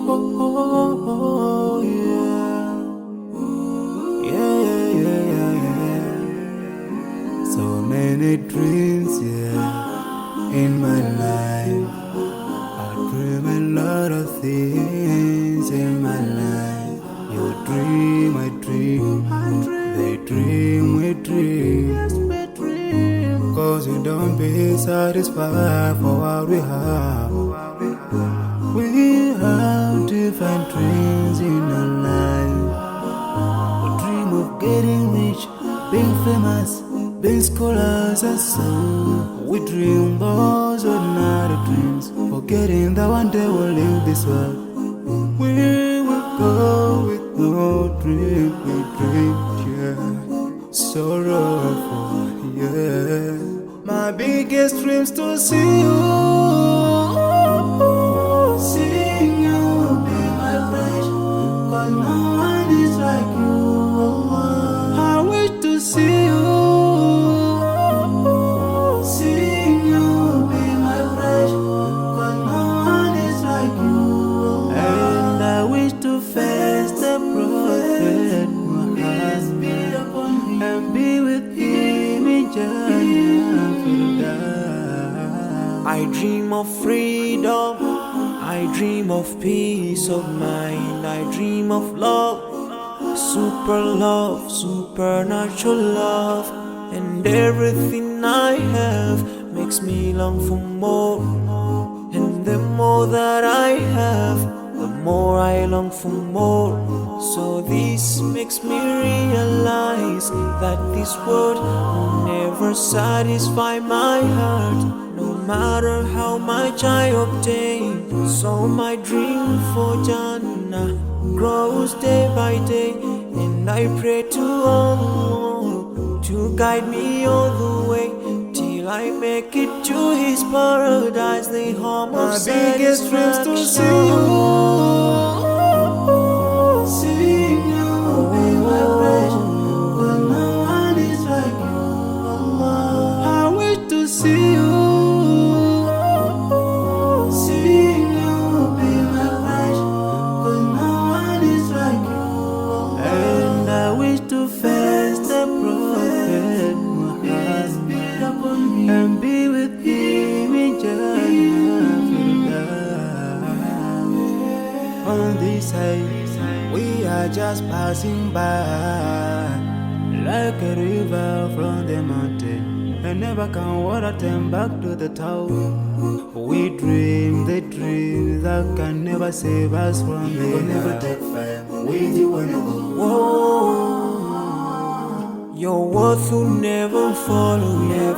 Oh, yeah. Yeah, yeah, yeah, yeah. So many dreams, yeah, in my life. I dream a lot of things in my life. You dream, I dream. They dream, we dream. Cause we don't be satisfied for what we have. We have different dreams in our life. We dream of getting rich, being famous, being scholars and so. We dream those ordinary dreams, forgetting that one day we'll leave this world. We will go with no dream, we dream, yeah. Sorrowful, yeah. My biggest dreams to see you. Seeing you will be my wish, cause no one is like you. I wish to see you. Seeing you will be my wish, cause no one is like you. And I wish to face the prophet Muhammad and be with him in Jannah. I dream of freedom, I dream of peace of mind, I dream of love, supernatural love, and everything I have makes me long for more. And the more that I have, the more I long for more. So this makes me realize that this world will never satisfy my heart, no matter how much I obtain. So my dream for Jannah grows day by day, and I pray to Allah to guide me all the way till I make it to His paradise, the home of satisfaction. My biggest dreams to see you. Seeing you will be my wish, cause no one is like you. I wish to see you. Seeing you will be my wish, cause no one is like you. And I wish to face the prophet Muhammad and be with him in Jannah. On this side, we are just passing by, like a river from the mountain, and never can water turn back to the town. We dream the dream that can never save us from the We'll never take fire with you when you go. Whoa, your worth will never follow you.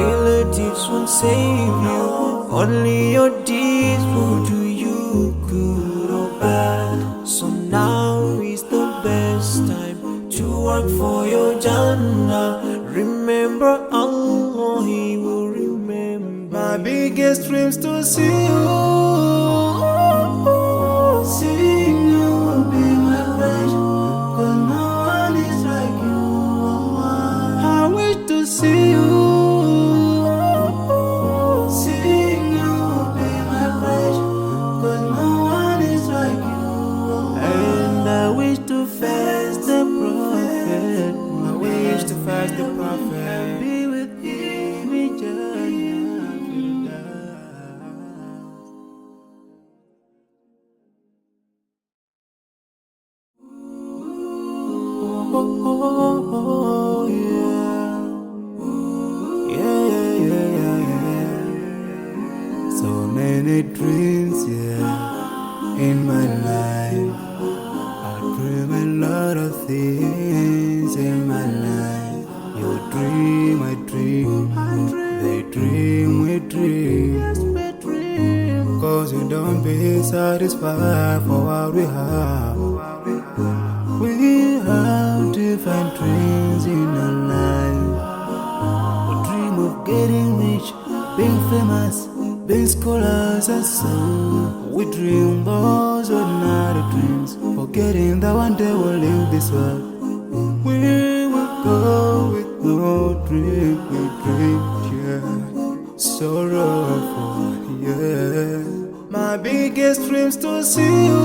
Relatives won't save you. Only your deeds will do you good or bad. So now is the best time to work for your Jannah. Remember Allah, He will remember. My biggest dreams to see you. Seeing you will be my wish, cause no one is like you. I wish to see you. Seeing you will be my wish, cause no one is like you. And I wish to face the prophet. I wish to face the prophet and be with him in Jannah. Oh, yeah. Yeah, yeah, yeah, yeah. So many dreams, yeah, in my life. I dream a lot of things in my life. You dream, I dream. They dream, we dream. Cause we don't be satisfied for what we have. We have different dreams in our life. We dream of getting rich, being famous, being scholars and so. We dream those ordinary dreams, forgetting that one day we'll leave this world. We will go with no dream, we dream, yeah. Sorrowful, yeah. My biggest dreams to see you.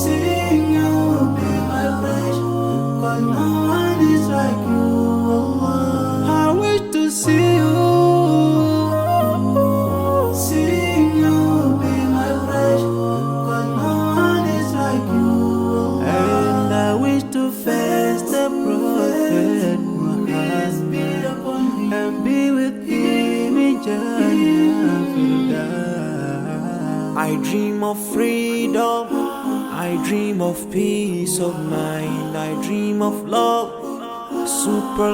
Seeing you be my wish, 'cause no one is like you, Allah. I wish to see you. Seeing you be my wish, 'cause no one is like you, Allah. And I wish to face the Prophet Peace be Muhammad upon him. and be with him in Jannah Firdaus. I dream of freedom, I dream of peace of mind, I dream of love, super